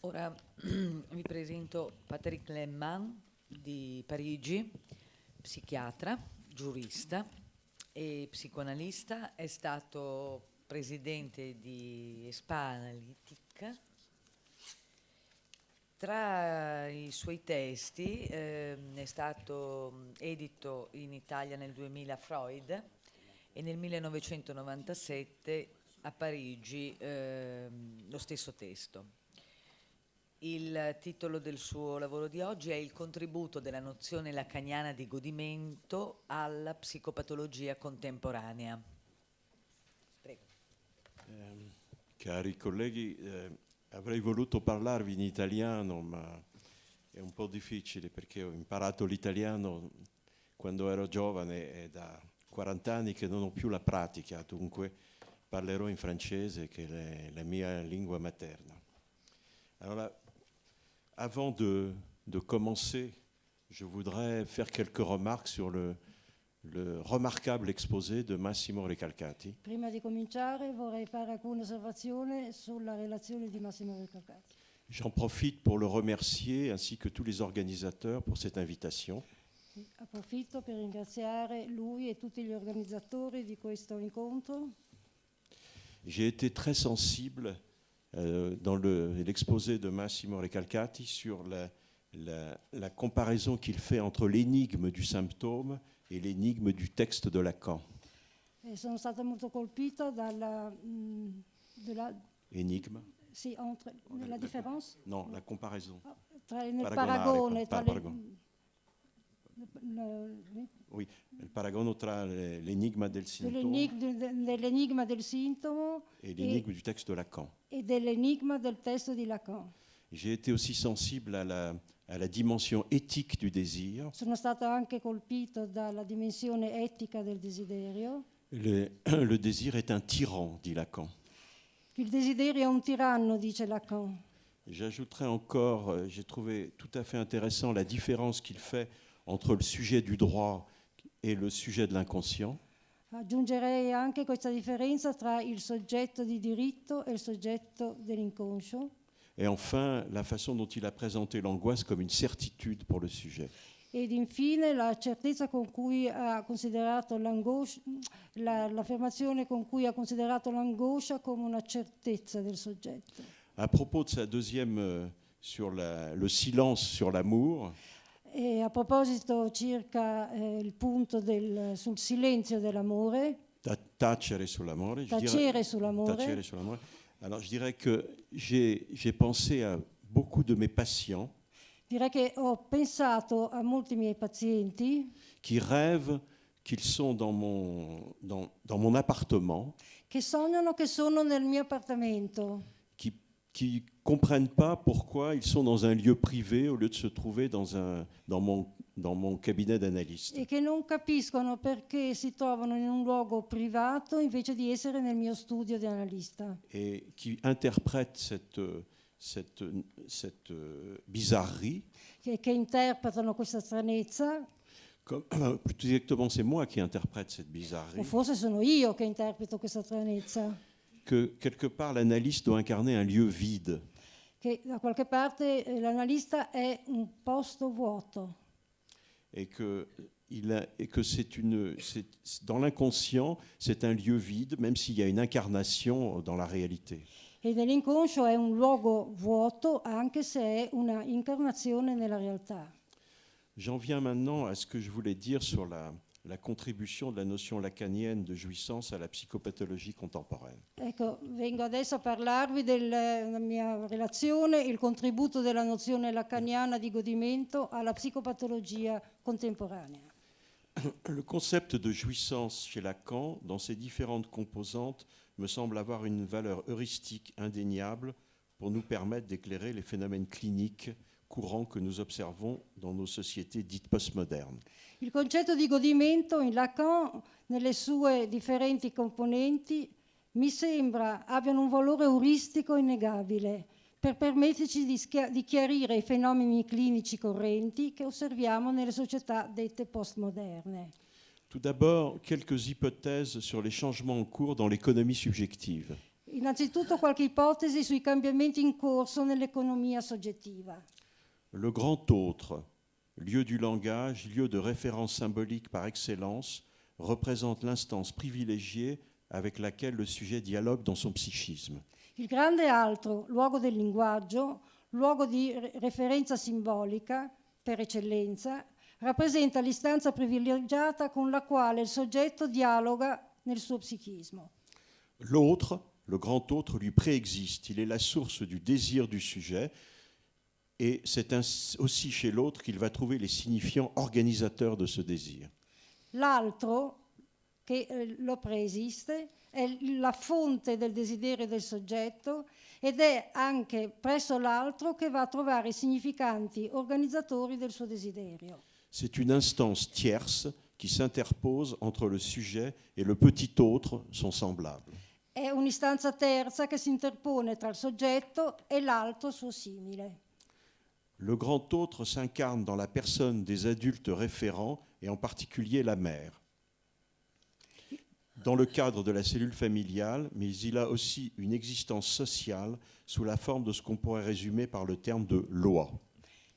Ora vi presento Patrick Lehmann di Parigi, psichiatra, giurista e psicoanalista. È stato presidente di Spa Analytic. Tra i suoi testi è stato edito in Italia nel 2000 Freud e nel 1997 a Parigi lo stesso testo. Il titolo del suo lavoro di oggi è Il contributo della nozione lacaniana di godimento alla psicopatologia contemporanea. Prego. Cari colleghi, avrei voluto parlarvi in italiano, ma è un po' difficile perché ho imparato l'italiano quando ero giovane e da 40 anni che non ho più la pratica, dunque parlerò in francese che è la mia lingua materna. Allora, avant de commencer, je voudrais faire quelques remarques sur le remarquable exposé de Massimo Recalcati. Prima di cominciare vorrei fare alcune osservazioni sulla relazione di Massimo Recalcati. J'en profite pour le remercier ainsi que tous les organisateurs pour cette invitation. Approfitto per ringraziare lui e tutti gli organizzatori di questo incontro. J'ai été très sensible dans l'exposé de Massimo Recalcati sur la comparaison qu'il fait entre l'énigme du symptôme et l'énigme du texte de Lacan. Sono stata molto colpita dalla Énigme? Sì, la differenza? No, la comparaison. Tra il paragone tra Oui, il paragono tra l'enigma del sintomo dell'enigma del sintomo et l'énigme du texte de Lacan. E dell'enigma del testo di Lacan. J'ai été aussi sensible à la dimension éthique du désir. Sono stato anche colpito dalla dimensione etica del desiderio. Le désir est un tyran, dit Lacan. Il desiderio è un tiranno, dice Lacan. J'ajouterais encore, j'ai trouvé tout à fait intéressant la différence qu'il fait entre le sujet du droit et le sujet de l'inconscient. Aggiungerei anche questa differenza tra il soggetto di diritto e il soggetto dell'inconscio. Et enfin, la façon dont il a présenté l'angoisse comme une certitude pour le sujet. Ed infine la certezza con cui ha considerato l'angoscia, l'affermazione con cui ha considerato l'angoscia come una certezza del soggetto. À propos de sa deuxième sur le silence sur l'amour. E a proposito circa il punto sul silenzio dell'amore, Tacere sull'amore. Tacere sull'amore. Tacere sull'amore. Alors je dirais que j'ai pensé à beaucoup de mes patients. Direi che ho pensato a molti miei pazienti qui rêvent qu'ils sont dans mon appartement. Che sognano che sono nel mio appartamento. Qui comprennent pas pourquoi ils sont dans un lieu privé au lieu de se trouver dans mon cabinet d'analyste. E che non capiscono perché si trovano in un luogo privato invece di essere nel mio studio di analista. Et qui interprètent cette bizarrerie. Che interpretano questa stranezza. Plus exactement, c'est moi qui interprète cette bizarrerie. O forse sono io che interpreto questa stranezza. Que quelque part l'analyste doit incarner un lieu vide. Che da qualche parte l'analista è un posto vuoto. Et que dans l'inconscient, c'est un lieu vide, même s'il y a une incarnation dans la réalité. E nell'inconscio è un luogo vuoto, anche se è una incarnazione nella realtà. J'en viens maintenant à ce que je voulais dire sur la contribution de la notion lacanienne de jouissance à la psychopathologie contemporaine. Ecco, vengo adesso a parlarvi della mia relazione, il contributo della nozione lacaniana di godimento alla psicopatologia contemporanea. Le concept de jouissance chez Lacan, dans ses différentes composantes, me semble avoir une valeur heuristique indéniable pour nous permettre d'éclairer les phénomènes cliniques courants que nous observons dans nos sociétés dites postmodernes. Il concetto di godimento in Lacan, nelle sue differenti componenti, mi sembra abbiano un valore euristico innegabile per permetterci di chiarire i fenomeni clinici correnti che osserviamo nelle società dette postmoderne. Tout d'abord, quelques hypothèses sur les changements en cours dans l'économie subjective. Innanzitutto qualche ipotesi sui cambiamenti in corso nell'economia soggettiva. Le grand autre, lieu du langage, lieu de référence symbolique par excellence, représente l'instance privilégiée avec laquelle le sujet dialogue dans son psychisme. Il grande altro, luogo del linguaggio, luogo di referenza simbolica, per eccellenza, rappresenta l'istanza privilegiata con la quale il soggetto dialoga nel suo psichismo. L'autre, le grand autre, lui préexiste. Il est la source du désir du sujet et c'est aussi chez l'autre qu'il va trouver les signifiants organisateurs de ce désir. L'altro, che lo preesiste, è la fonte del desiderio del soggetto ed è anche presso l'altro che va a trovare i significanti organizzatori del suo desiderio. C'est une instance tierce qui s'interpose entre le sujet et le petit autre, son semblable. È un'istanza terza che si interpone tra il soggetto e l'altro suo simile. Le grand autre s'incarne dans la personne des adultes référents et en particulier la mère. Dans le cadre de la cellule familiale, mais il a aussi une existence sociale sous la forme de ce qu'on pourrait résumer par le terme de loi.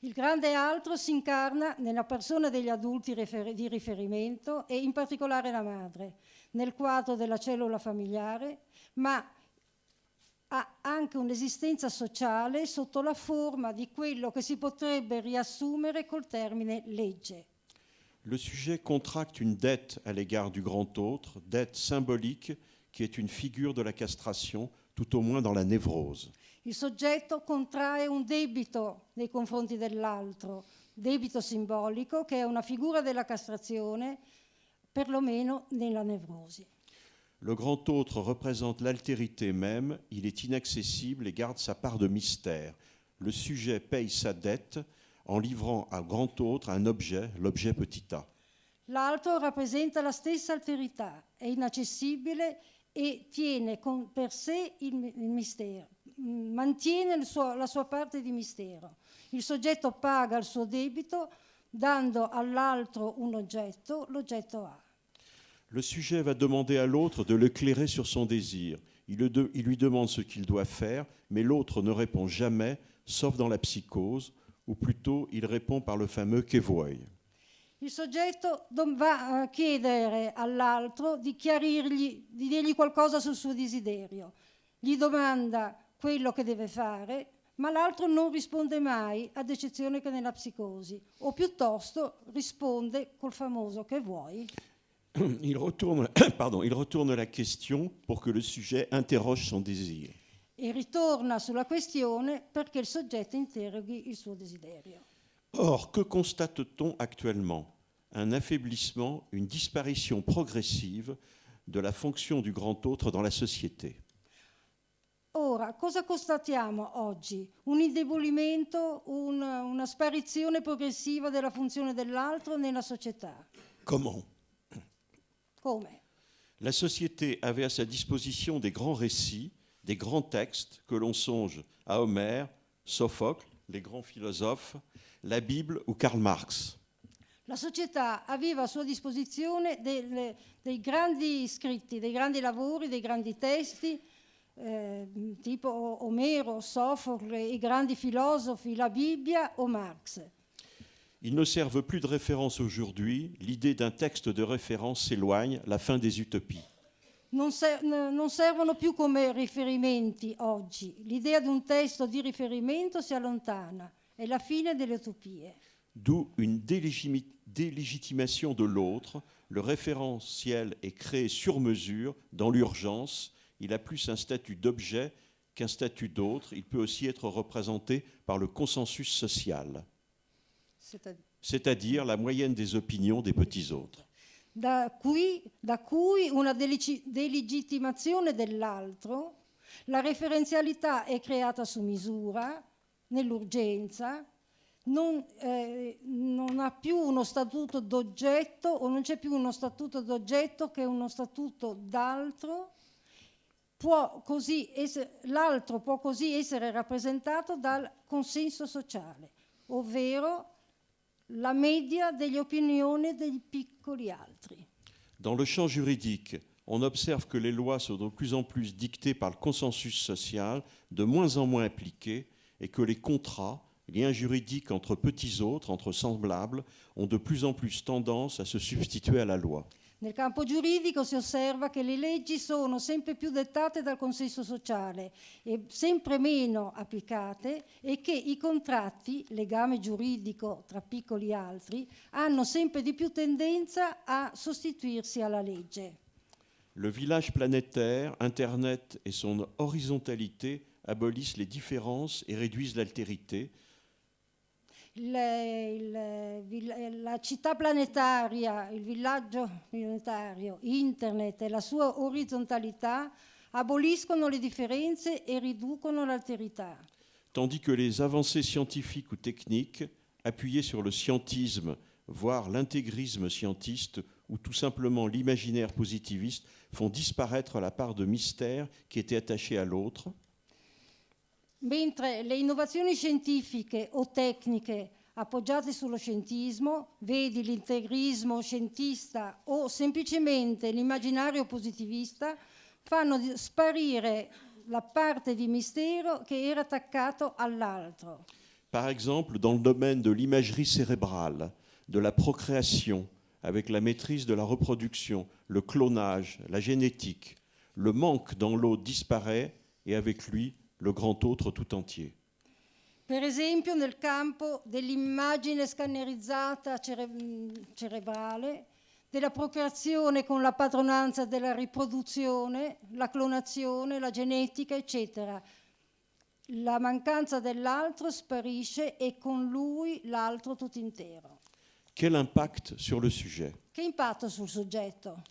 Il grande altro si incarna nella persona degli adulti di riferimento e in particolare la madre, nel quadro della cellula familiare, ma ha anche un'esistenza sociale sotto la forma di quello che si potrebbe riassumere col termine legge. Le sujet contracte une dette à l'égard du grand autre, dette symbolique qui est une figure de la castration, tout au moins dans la névrose. Il soggetto contrae un debito nei confronti dell'altro, debito simbolico che è una figura della castrazione, perlomeno nella nevrosi. Le grand autre représente l'altérité même, il est inaccessible et garde sa part de mystère. Le sujet paye sa dette en livrant à grand autre un objet, l'objet petit a. L'altro rappresenta la stessa alterità, è inaccessibile e tiene per sé il mistero, mantiene la sua parte di mistero. Il soggetto paga il suo debito dando all'altro un oggetto, l'oggetto ha. Le sujet va demander à l'autre de l'éclairer sur son désir. Il lui demande ce qu'il doit faire, mais l'autre ne répond jamais, sauf dans la psychose, ou plutôt il répond par le fameux che vuoi. Il soggetto va a chiedere all'altro di chiarirgli, di dirgli qualcosa sul suo desiderio. Gli domanda quello che deve fare, ma l'altro non risponde mai, ad eccezione che nella psicosi, o piuttosto risponde col famoso che vuoi. Il retourne la question pour que le sujet interroge son désir. E ritorna sulla questione perché il soggetto interroghi il suo desiderio. Or, que constate-t-on actuellement? Un affaiblissement, une disparition progressive de la fonction du grand autre dans la société. Ora, cosa constatiamo oggi? Un indebolimento, una sparizione progressiva della funzione dell'altro nella società. Comment? Come? La société avait à sa disposition des grands récits, des grands textes, que l'on songe à Homère, Sophocle, les grands philosophes, la Bible ou Karl Marx. La società aveva a sua disposizione dei grandi scritti, dei grandi lavori, dei grandi testi, tipo Omero, Sofocle, i grandi filosofi, la Bibbia o Marx. Ils ne servent plus de référence aujourd'hui, l'idée d'un texte de référence s'éloigne, la fin des utopies. Non servono più come riferimenti oggi. L'idea di un testo di riferimento si allontana, è la fine delle utopie. D'où une délégitimation de l'autre. Le référentiel est créé sur mesure, dans l'urgence. Il a plus un statut d'objet qu'un statut d'autre. Il peut aussi être représenté par le consensus social, c'est-à-dire la moyenne des opinions des petits autres. Da cui una delegittimazione dell'altro, la referenzialità è creata su misura, nell'urgenza, non ha più uno statuto d'oggetto o non c'è più uno statuto d'oggetto che è uno statuto d'altro. L'altro può così essere rappresentato dal consenso sociale, ovvero la media delle opinioni dei piccoli altri. Dans le champ juridique, on observe que les lois sont de plus en plus dictées par le consensus social, de moins en moins appliquées, et que les contrats, liens juridiques entre petits autres, entre semblables, ont de plus en plus tendance à se substituer à la loi. Nel campo giuridico si osserva che le leggi sono sempre più dettate dal consenso sociale e sempre meno applicate e che i contratti, legame giuridico tra piccoli altri, hanno sempre di più tendenza a sostituirsi alla legge. Le village planétaire, Internet et son horizontalité abolissent les différences et réduisent l'altérité. La città planetaria, il villaggio planetario, internet e la sua orizzontalità aboliscono le differenze e riducono l'alterità. Tandis que les avancées scientifiques ou techniques, appuyées sur le scientisme, voire l'intégrisme scientiste, ou tout simplement l'imaginaire positiviste, font disparaître la part de mystère qui était attachée à l'autre. Mentre le innovazioni scientifiche o tecniche appoggiate sullo scientismo, vedi l'integrismo scientista o semplicemente l'immaginario positivista, fanno sparire la parte di mistero che era attaccato all'altro. Par exemple, dans le domaine de l'imagerie cérébrale, de la procréation, avec la maîtrise de la reproduction, le clonage, la génétique, le manque dans l'autre disparaît et avec lui le grand autre tout entier. Per esempio nel campo dell'immagine scannerizzata cerebrale, della procreazione con la padronanza della riproduzione, la clonazione, la genetica, eccetera. La mancanza dell'altro sparisce e con lui l'altro tutto intero. Quel impact sur le sujet? Che impatto sul soggetto?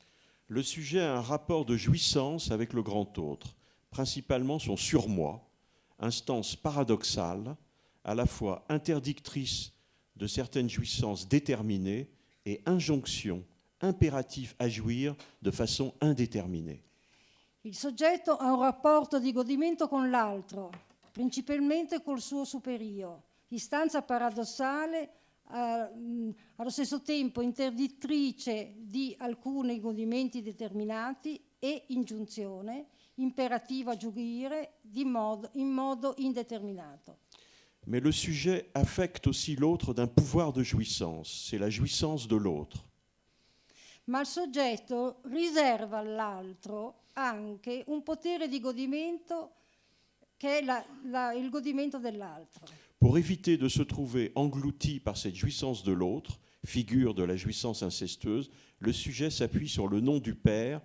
Le sujet a un rapport de jouissance avec le grand autre, principalement son surmoi, instance paradoxale, à la fois interdictrice de certaines jouissances déterminées et injonction, impératif à jouir de façon indéterminée. Il soggetto ha un rapporto di godimento con l'altro, principalmente col suo superio, istanza paradossale, allo stesso tempo interdittrice di alcuni godimenti determinati e ingiunzione, impérative à jouir in modo indéterminato. Mais le sujet affecte aussi l'autre d'un pouvoir de jouissance, c'est la jouissance de l'autre. Ma il soggetto riserva all'altro anche un potere di godimento che è il godimento dell'altro. Pour éviter de se trouver englouti par cette jouissance de l'autre, figure de la jouissance incestueuse, le sujet s'appuie sur le nom du père,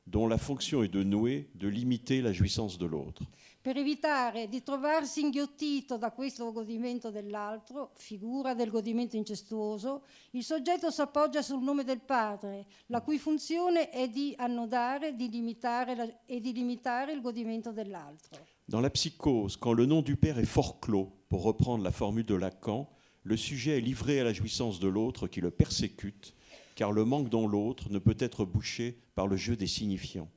dont la fonction est de nouer, de limiter la jouissance de l'autre. Per evitare di trovarsi inghiottito da questo godimento dell'altro, figura del godimento incestuoso, il soggetto si appoggia sul nome del padre, la cui funzione è di annodare di limitare e di limitare il godimento dell'altro. Dans la psychose, quand le nom du père est fort clos, pour reprendre la formule de Lacan, le sujet est livré à la jouissance de l'autre qui le persécute, car le manque dans l'autre ne peut être bouché par le jeu des signifiants.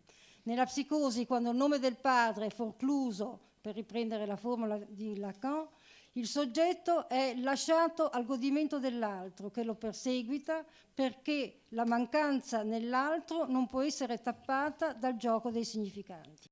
Nella psicosi, quando il nome del padre è forcluso, per riprendere la formula di Lacan, il soggetto è lasciato al godimento dell'altro, che lo perseguita perché la mancanza nell'altro non può essere tappata dal gioco dei significanti.